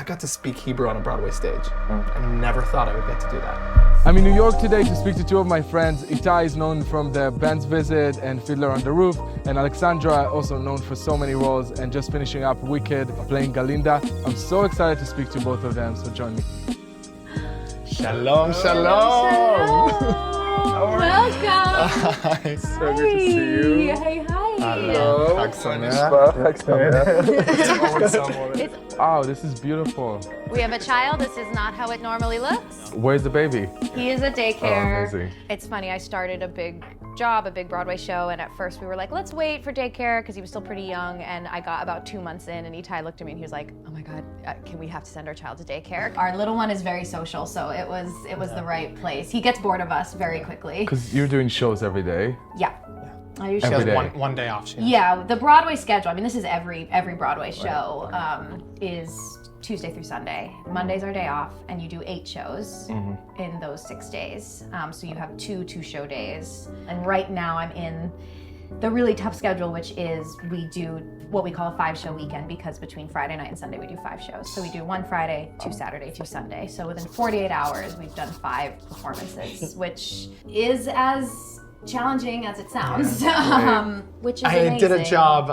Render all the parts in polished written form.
got to speak Hebrew on a Broadway stage. I never thought I would get to do that. I'm in New York today to speak to two of my friends. Etai is known from the Band's Visit and Fiddler on the Roof, and Alexandra, also known for so many roles, and just finishing up Wicked, playing Glinda. I'm so excited to speak to both of them, so join me. Shalom, shalom! Welcome! Hi. So good to see you. Hi, hi. Hello. Oh, this is beautiful. We have a child. This is not how it normally looks. Where's the baby? He is a daycare. Oh, amazing. It's funny, I started a big job, a big Broadway show, and at first we were like, let's wait for daycare because he was still pretty young, and I got about 2 months in, and Etai looked at me and he was like, oh my God, can we have to send our child to daycare? Our little one is very social, so it was the right place. He gets bored of us very quickly. Because you're doing shows every day. Yeah. I do She shows. has one day off. Yeah, the Broadway schedule, I mean, this is every Broadway show, is Tuesday through Sunday. Monday's our day off, and you do 8 shows in those 6 days. So you have two show days. And right now I'm in the really tough schedule, which is we do what we call a 5-show weekend, because between Friday night and Sunday we do 5 shows. So we do 1 Friday, 2 Saturday, 2 Sunday. So within 48 hours, we've done 5 performances, which is as challenging as it sounds, which is amazing. I did a job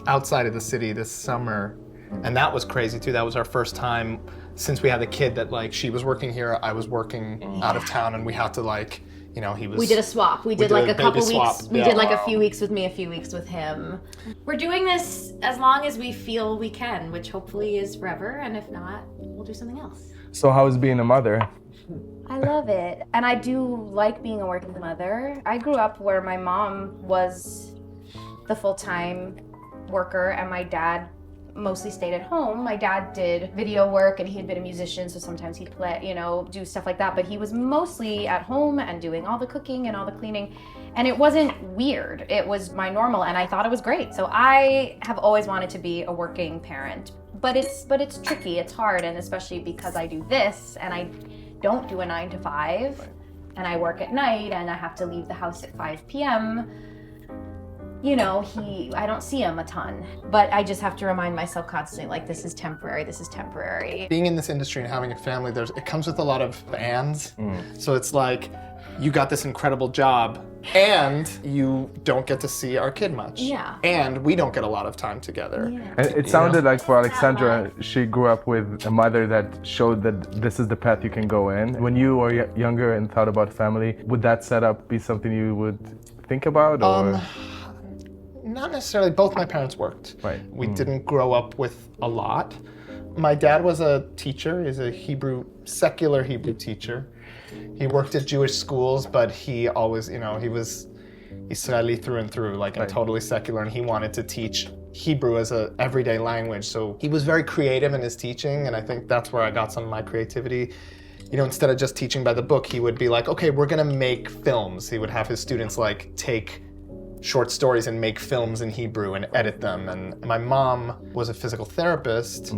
outside of the city this summer, and that was crazy too. That was our first time since we had a kid that like she was working here, I was working out of town, and we had to like, you know, he was. We did a swap. We did like a couple swap. weeks. We did like a few weeks with me, a few weeks with him. We're doing this as long as we feel we can, which hopefully is forever, and if not, we'll do something else. So how is being a mother? I love it. And I do like being a working mother. I grew up where my mom was the full-time worker and my dad mostly stayed at home. My dad did video work and he had been a musician, so sometimes he'd play, you know, do stuff like that, but he was mostly at home and doing all the cooking and all the cleaning. And it wasn't weird. It was my normal, and I thought it was great. So I have always wanted to be a working parent, but it's tricky, it's hard, and especially because I do this and I don't do a 9 to 5, and I work at night and I have to leave the house at 5 p.m. You know, I don't see him a ton, but I just have to remind myself constantly, like, this is temporary, this is temporary. Being in this industry and having a family, it comes with a lot of ands. So it's like, you got this incredible job, and you don't get to see our kid much. Yeah. And we don't get a lot of time together. Yeah. And it sounded like for Alexandra, she grew up with a mother that showed that this is the path you can go in. When you were younger and thought about family, would that setup be something you would think about? Or? Not necessarily. Both my parents worked. Right. We didn't grow up with a lot. My dad was a teacher. He's a secular Hebrew teacher. He worked at Jewish schools, but he always, you know, he was Israeli through and through, like, and totally secular, and he wanted to teach Hebrew as an everyday language. So he was very creative in his teaching, and I think that's where I got some of my creativity. You know, instead of just teaching by the book, he would be like, okay, we're gonna make films. He would have his students like take short stories and make films in Hebrew and edit them. And my mom was a physical therapist,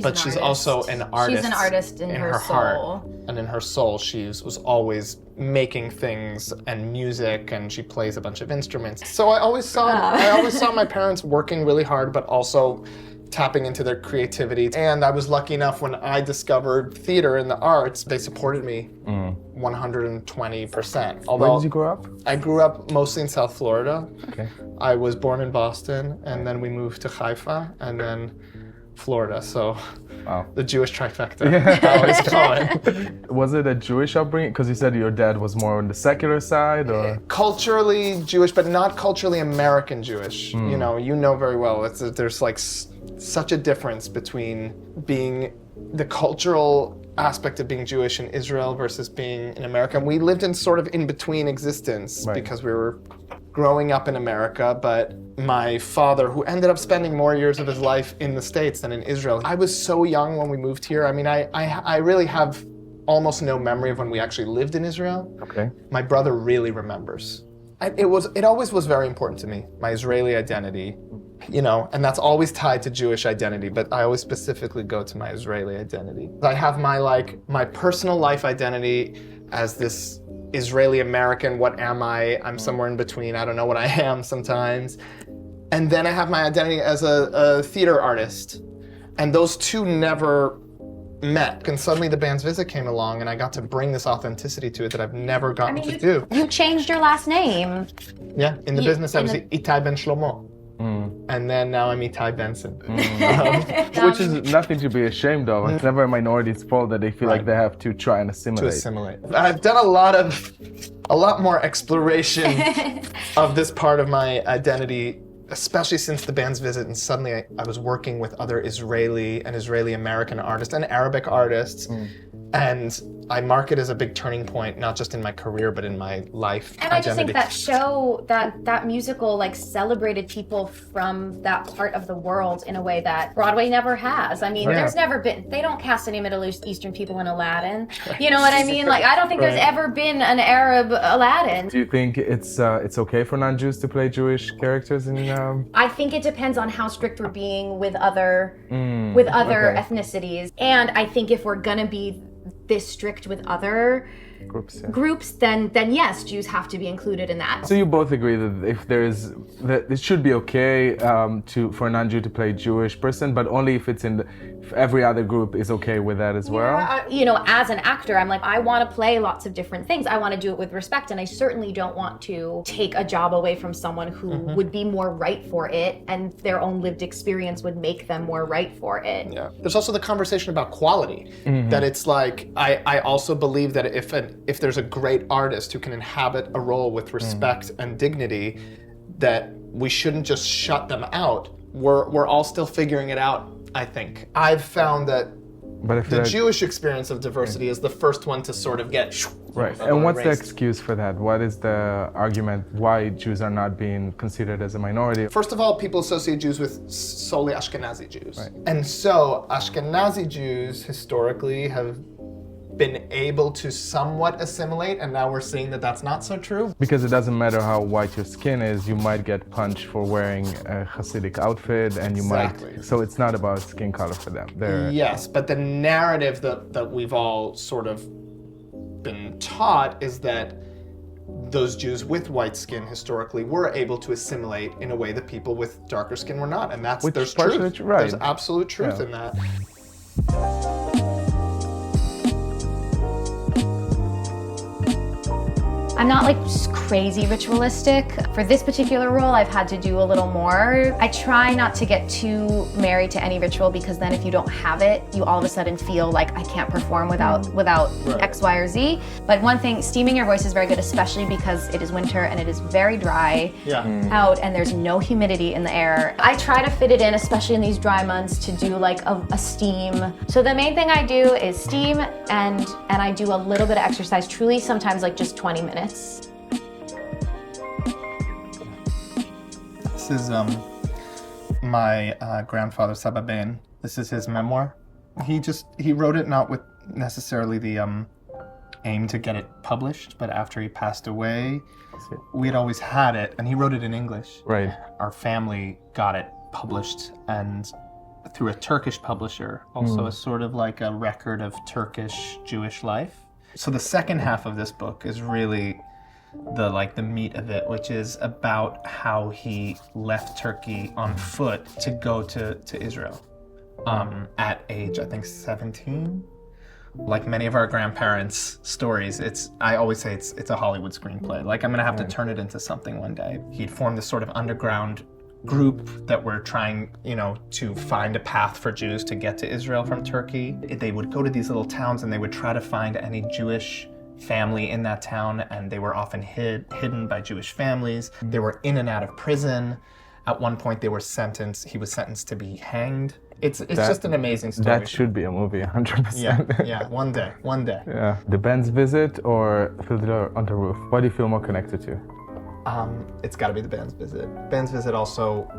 but she's also an artist. She's an artist in her soul. Heart. And in her soul, she was always making things and music, and she plays a bunch of instruments. So I always saw my parents working really hard, but also tapping into their creativity. And I was lucky enough when I discovered theater and the arts, they supported me 120%. Although, where did you grow up? I grew up mostly in South Florida. Okay. I was born in Boston, and then we moved to Haifa, and then Florida. So the Jewish trifecta. Always going. Was it a Jewish upbringing? Because you said your dad was more on the secular side, or? Culturally Jewish, but not culturally American Jewish. You know very well. There's like such a difference between being the cultural aspect of being Jewish in Israel versus being in America. And we lived in sort of in-between existence because we were growing up in America, but my father, who ended up spending more years of his life in the States than in Israel, I was so young when we moved here. I mean, I really have almost no memory of when we actually lived in Israel. Okay. My brother really remembers. It always was very important to me, my Israeli identity, you know, and that's always tied to Jewish identity, but I always specifically go to my Israeli identity. I have my personal life identity as this Israeli American. What am I? I'm somewhere in between. I don't know what I am sometimes. And then I have my identity as a theater artist. And those two never met. And suddenly the band's visit came along and I got to bring this authenticity to it that I've never gotten to do. You changed your last name. Yeah, in the business I was Etai Ben Shlomo. And then now I'm Etai Benson. Which is nothing to be ashamed of. It's never a minority's fault that they feel like they have to try and assimilate. I've done a lot more exploration of this part of my identity, especially since the band's visit, and suddenly I was working with other Israeli and Israeli American artists and Arabic artists. And I mark it as a big turning point, not just in my career, but in my life And I just think that show, that musical, like, celebrated people from that part of the world in a way that Broadway never has. I mean, there's never been, they don't cast any Middle Eastern people in Aladdin. You know what I mean? Like, I don't think there's ever been an Arab Aladdin. Do you think it's okay for non-Jews to play Jewish characters in? I think it depends on how strict we're being with other ethnicities. And I think if we're gonna be this strict with other groups, then yes, Jews have to be included in that. So you both agree that it should be okay for a non-Jew to play Jewish person, but only if if every other group is okay with that as well? You know, as an actor, I'm like, I want to play lots of different things. I want to do it with respect, and I certainly don't want to take a job away from someone who would be more right for it, and their own lived experience would make them more right for it. Yeah. There's also the conversation about quality, that it's like, I also believe that if there's a great artist who can inhabit a role with respect and dignity, that we shouldn't just shut them out. We're all still figuring it out, I think. I've found that the Jewish experience of diversity is the first one to sort of get And what's the excuse for that? What is the argument why Jews are not being considered as a minority? First of all, people associate Jews with solely Ashkenazi Jews. And so Ashkenazi Jews historically have been able to somewhat assimilate, and now we're seeing that that's not so true. Because it doesn't matter how white your skin is, you might get punched for wearing a Hasidic outfit, and you might. So it's not about skin color for them. Yes, but the narrative that we've all sort of been taught is that those Jews with white skin historically were able to assimilate in a way that people with darker skin were not, and there's truth. There's absolute truth in that. I'm not like crazy ritualistic. For this particular role, I've had to do a little more. I try not to get too married to any ritual, because then if you don't have it, you all of a sudden feel like I can't perform without X, Y, or Z. But one thing, steaming your voice is very good, especially because it is winter and it is very dry out and there's no humidity in the air. I try to fit it in, especially in these dry months, to do like a steam. So the main thing I do is steam, and I do a little bit of exercise, truly sometimes like just 20 minutes. This is my grandfather, Saba Ben. This is his memoir. He wrote it not with necessarily the aim to get it published, but after he passed away, we had always had it, and he wrote it in English. Our family got it published, and through a Turkish publisher, also a sort of like a record of Turkish Jewish life. So the second half of this book is really the meat of it, which is about how he left Turkey on foot to go to Israel at age, I think, 17. Like many of our grandparents' stories, I always say it's a Hollywood screenplay. Like, I'm gonna have to turn it into something one day. He'd formed this sort of underground group that were trying, to find a path for Jews to get to Israel from Turkey. They would go to these little towns and they would try to find any Jewish family in that town, and they were often hidden by Jewish families. They were in and out of prison. At one point he was sentenced to be hanged. It's just an amazing story. That should be a movie, 100%. Yeah, one day. Yeah. The band's visit or Fiddler on the Roof? What do you feel more connected to? It's gotta be the band's visit. Band's visit also,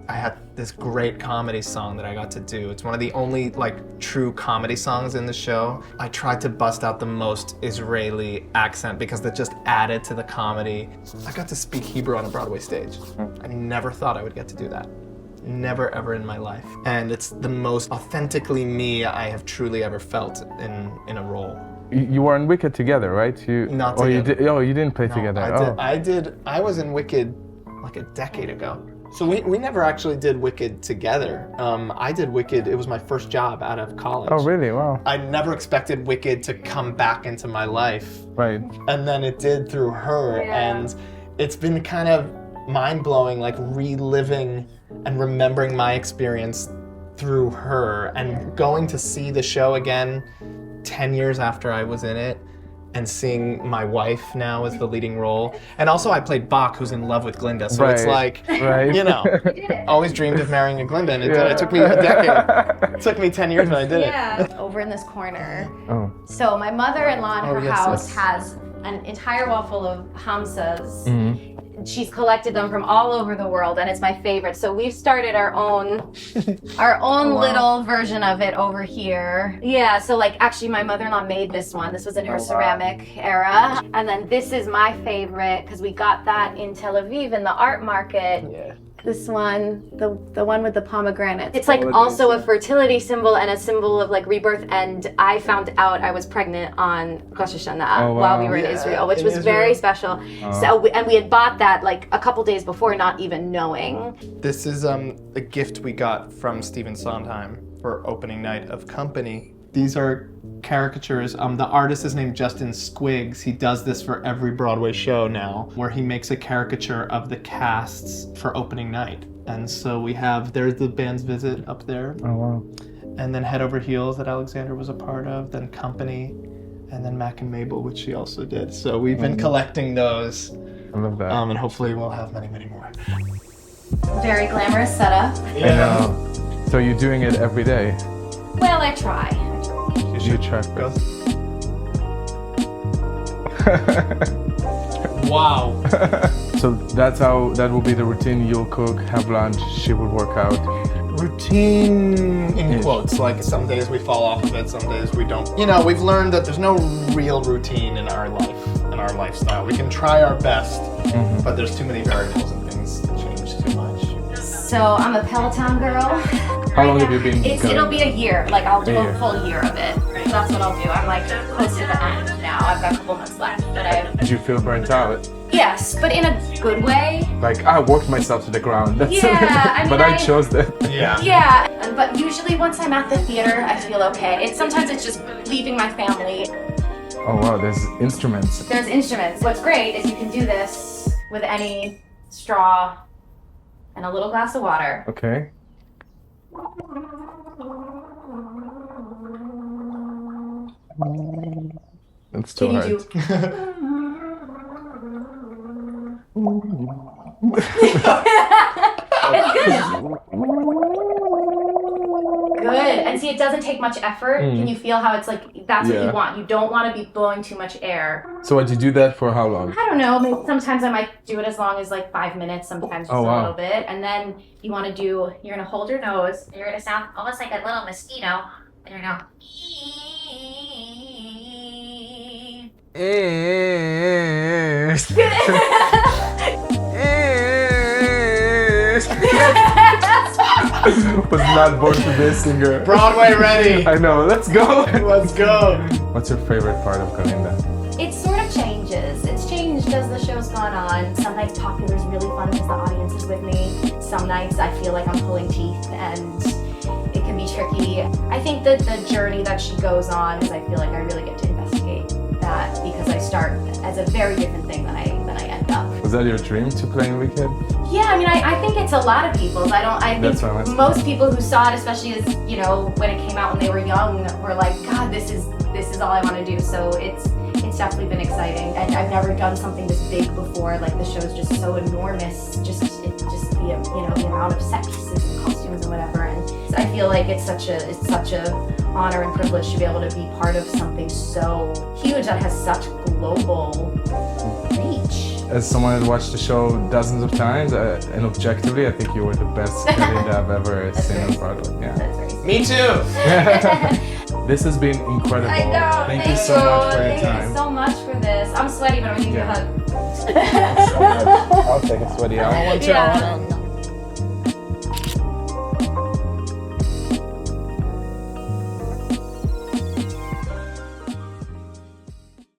I had this great comedy song that I got to do. It's one of the only true comedy songs in the show. I tried to bust out the most Israeli accent because that just added to the comedy. I got to speak Hebrew on a Broadway stage. I never thought I would get to do that. Never ever in my life. And it's the most authentically me I have truly ever felt in a role. You were in Wicked together, right? Not together. You didn't play together. I was in Wicked like a decade ago. So we never actually did Wicked together. I did Wicked, it was my first job out of college. Oh, really? Wow. I never expected Wicked to come back into my life. Right. And then it did through her. Yeah. And it's been kind of mind-blowing, like reliving and remembering my experience through her and going to see the show again 10 years after I was in it. And seeing my wife now as the leading role. And also I played Bach, who's in love with Glinda. So it's like, you know, always dreamed of marrying a Glinda. And it took me a decade. It took me 10 years when I did it. Over in this corner. Oh. So my mother-in-law in her yes, house yes. has an entire wall full of Hamsas. Mm-hmm. She's collected them from all over the world, and it's my favorite. So we've started our own little version of it over here. Yeah, so like actually my mother-in-law made this one. This was in her ceramic era. And then this is my favorite because we got that in Tel Aviv in the art market. Yeah. This one, the one with the pomegranate. It's like also a fertility symbol and a symbol of like rebirth. And I found out I was pregnant on Rosh Hashanah while we were in Israel, which was very special. So we had bought that like a couple days before, not even knowing. This is a gift we got from Stephen Sondheim for opening night of Company. These are caricatures. The artist is named Justin Squiggs. He does this for every Broadway show now, where he makes a caricature of the casts for opening night. And so we have, there's the band's visit up there. Oh, wow. And then Head Over Heels that Alexandra was a part of, then Company, and then Mac and Mabel, which she also did. So we've been collecting those. I love that. And hopefully we'll have many, many more. Very glamorous setup. Yeah. So you're doing it every day? Well, I try. You should try Go. first. Wow. So that will be the routine. You'll cook, have lunch, she will work out. Routine in quotes, like some days we fall off of it, some days we don't. You know, we've learned that there's no real routine in our life, in our lifestyle. We can try our best, but there's too many variables and things change too much. So I'm a Peloton girl. How long have you been going? It'll be a year. Like I'll do A a year. full year of it. That's what I'll do. I'm like close to the end now. I've got a couple months left, but Did you feel burnt out? yes, but in a good way. Like, I worked myself to the ground. That's Yeah, I mean, but I chose that. Yeah. Yeah, but usually once I'm at the theater, I feel okay. Sometimes it's just leaving my family. Oh wow, there's instruments. There's instruments. What's great is you can do this with any straw and a little glass of water. Okay. It's too Can you hard. It's good. Good. And see, it doesn't take much effort. Can you feel how it's like, that's what you want. You don't want to be blowing too much air. So would you do that for how long? I don't know. Maybe sometimes I might do it as long as like 5 minutes, sometimes just a little bit. And then you want to do, you're going to hold your nose. And you're going to sound almost like a little mosquito. And you're going to Was not born to be a singer. Broadway ready. I know, let's go. Let's go. What's your favorite part of Glinda? It sort of changes. It's changed as the show's gone on. Some nights popular is really fun because the audience is with me. Some nights I feel like I'm pulling teeth and it can be tricky. I think that the journey that she goes on is I feel like I really get to investigate that because I start as a very different thing than I end up. Was that your dream to play in Wicked? Yeah, I mean, I think it's a lot of people's. I think most people who saw it, especially as, you know, when it came out when they were young, were like, God, this is all I want to do. So it's definitely been exciting. And I've never done something this big before. Like the show's just so enormous. Just the amount of set pieces and costumes and whatever. And so I feel like it's such a honor and privilege to be able to be part of something so huge that has such global reach. As someone that watched the show dozens of times, and objectively, I think you were the best Glinda I've ever seen on Broadway. Yeah. That's very Me too. This has been incredible. I know. Thank you so much for your Thank time. you so much for this. I'm sweaty, but I'm gonna give you a hug. I'll take a sweaty out. I want to.